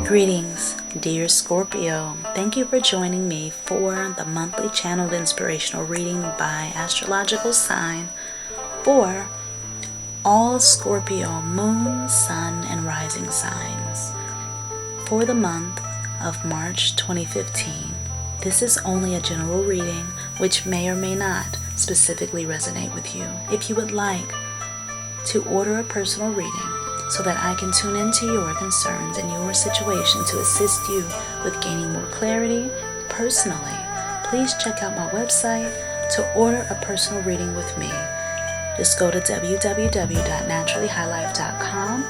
Greetings, dear Scorpio. Thank you for joining me for the monthly channeled inspirational reading by astrological sign for all Scorpio moon, sun, and rising signs for the month of March 2015. This is only a general reading which may or may not specifically resonate with you. If you would like to order a personal reading so that I can tune into your concerns and your situation to assist you with gaining more clarity personally, please check out my website to order a personal reading with me. Just go to www.naturallyhighlife.com,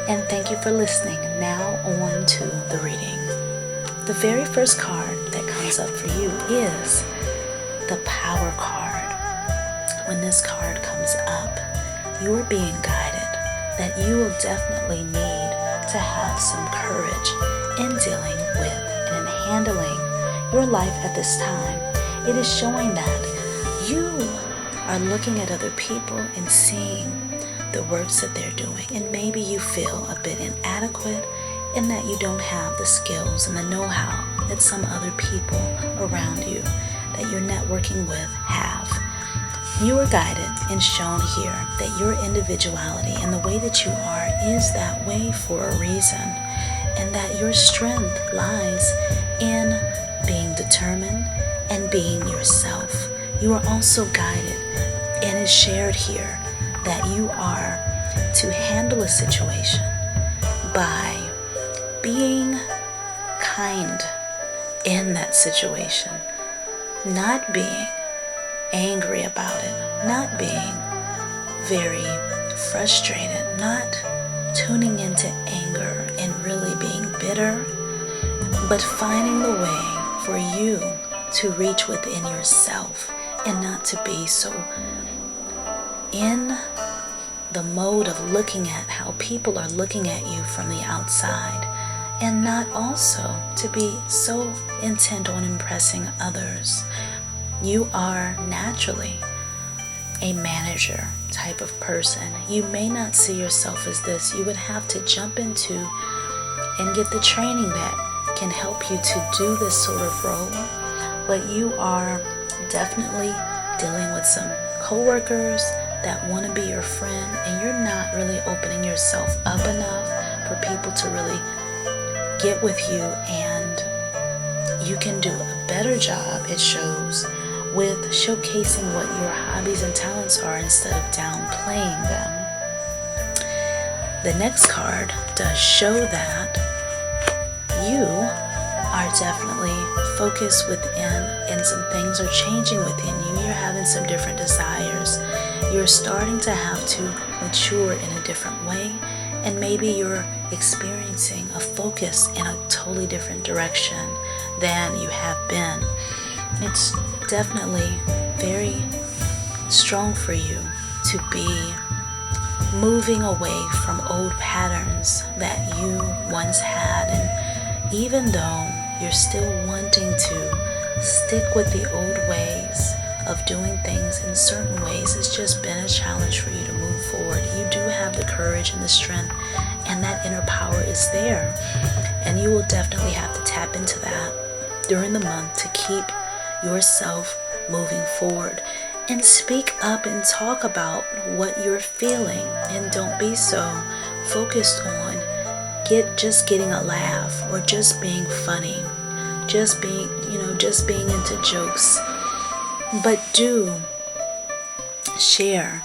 and thank you for listening. Now on to the reading. The very first card that comes up for you is the Power card. When this card comes up, you are being guided that you will definitely need to have some courage in dealing with and in handling your life at this time. It is showing that you are looking at other people and seeing the works that they're doing, and maybe you feel a bit inadequate in that you don't have the skills and the know-how that some other people around you that you're networking with have. You are guided and shown here that your individuality and the way that you are is that way for a reason, and that your strength lies in being determined and being yourself. You are also guided and is shared here that you are to handle a situation by being kind in that situation, not being angry about it, not being very frustrated, not tuning into anger and really being bitter, but finding the way for you to reach within yourself and not to be so in the mode of looking at how people are looking at you from the outside, and not also to be so intent on impressing others. You are naturally a manager type of person. You may not see yourself as this. You would have to jump into and get the training that can help you to do this sort of role. But you are definitely dealing with some coworkers that want to be your friend, and you're not really opening yourself up enough for people to really get with you, and you can do a better job, it shows, with showcasing what your hobbies and talents are instead of downplaying them. The next card does show that you are definitely focused within, and some things are changing within you. You're having some different desires. You're starting to have to mature in a different way, and maybe you're experiencing a focus in a totally different direction than you have been. It's definitely very strong for you to be moving away from old patterns that you once had, and even though you're still wanting to stick with the old ways of doing things in certain ways, it's just been a challenge for you to move forward. You do have the courage and the strength, and that inner power is there, and you will definitely have to tap into that during the month to keep yourself moving forward, and speak up and talk about what you're feeling, and don't be so focused on just getting a laugh or just being funny, just being into jokes, but do share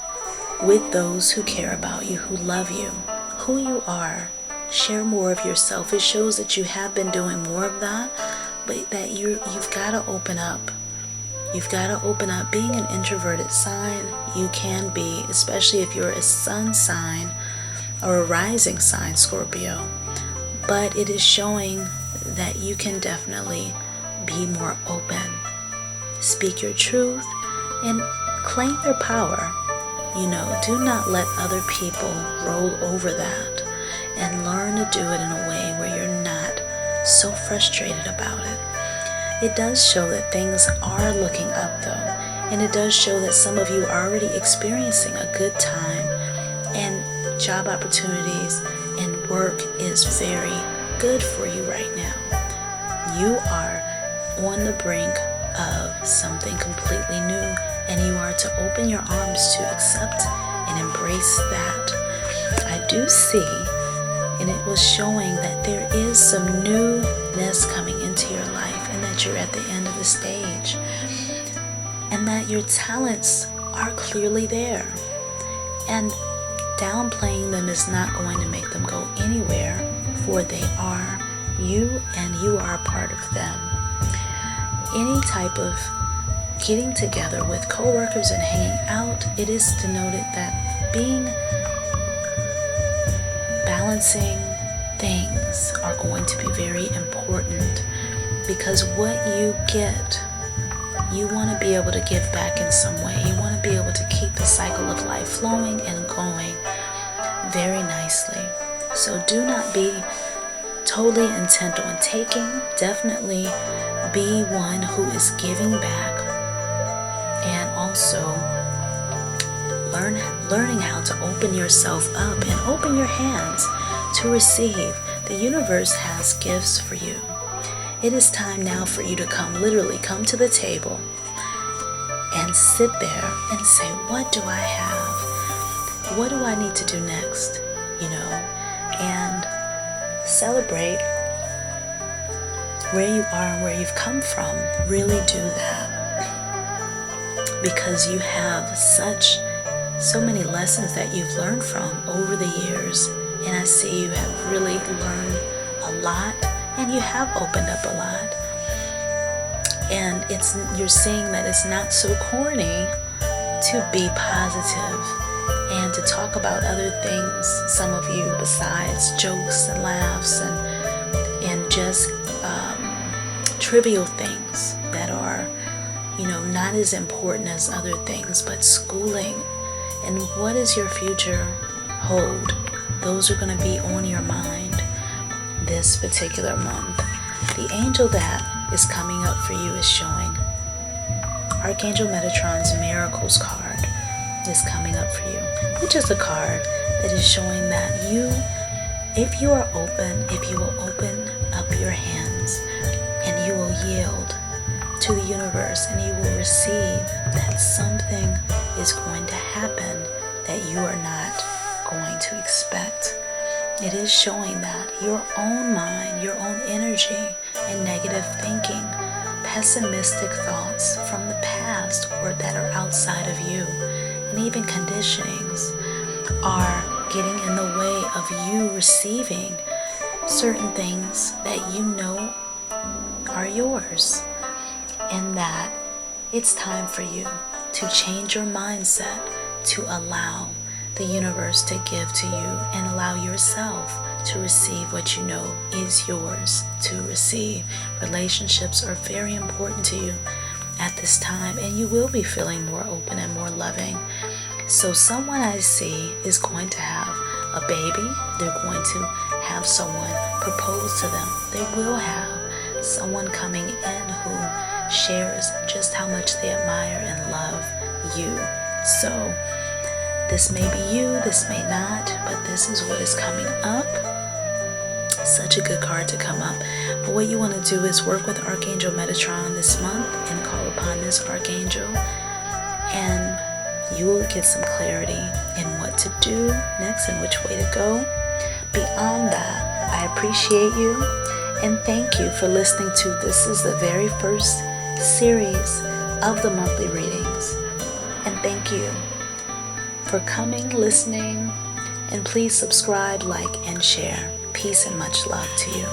with those who care about you, who love you, who you are. Share more of yourself. It shows that you have been doing more of that, but that you've got to open up. You've got to open up. Being an introverted sign, you can be, especially if you're a sun sign or a rising sign, Scorpio. But it is showing that you can definitely be more open. Speak your truth and claim your power. Do not let other people roll over that, and learn to do it in a way where you're not so frustrated about it. It does show that things are looking up though, and it does show that some of you are already experiencing a good time, and job opportunities and work is very good for you right now. You are on the brink of something completely new, and you are to open your arms to accept and embrace that. I do see, and it was showing that there is some newness coming into your life, and that you're at the end of the stage, and that your talents are clearly there. And downplaying them is not going to make them go anywhere, for they are you, and you are a part of them. Any type of getting together with coworkers and hanging out, it is denoted that balancing things are going to be very important, because what you get, you want to be able to give back in some way. You want to be able to keep the cycle of life flowing and going very nicely. So do not be totally intent on taking. Definitely be one who is giving back, and also learning how to open yourself up and open your hands to receive. The universe has gifts for you. It is time now for you to literally come to the table and sit there and say, what do I have? What do I need to do next? And celebrate where you are and where you've come from. Really do that, because you have so many lessons that you've learned from over the years, and I see you have really learned a lot, and you have opened up a lot, and you're seeing that it's not so corny to be positive and to talk about other things, some of you, besides jokes and laughs and just trivial things that are not as important as other things, but schooling and what does your future hold. Those are going to be on your mind this particular month. The angel that is coming up for you is showing Archangel Metatron's Miracles card is coming up for you, which is a card that is showing that if you will open up your hands and you will yield to the universe, and you will receive that something is going to happen that you are not going to expect. It is showing that your own mind, your own energy, and negative thinking, pessimistic thoughts from the past or that are outside of you, and even conditionings are getting in the way of you receiving certain things that you know are yours, and that it's time for you to change your mindset to allow the universe to give to you and allow yourself to receive what you know is yours to receive. Relationships are very important to you at this time, and you will be feeling more open and more loving. So someone I see is going to have a baby. They're going to have someone propose to them. They will have someone coming in who shares just how much they admire and love you. So this may be you, this may not, but this is what is coming up. Such a good card to come up. But what you want to do is work with Archangel Metatron this month and call upon this Archangel, and you will get some clarity in what to do next and which way to go. Beyond that, I appreciate you and thank you for listening to this is the very first series of the monthly readings. And thank you for coming, listening, and please subscribe, like, and share. Peace and much love to you.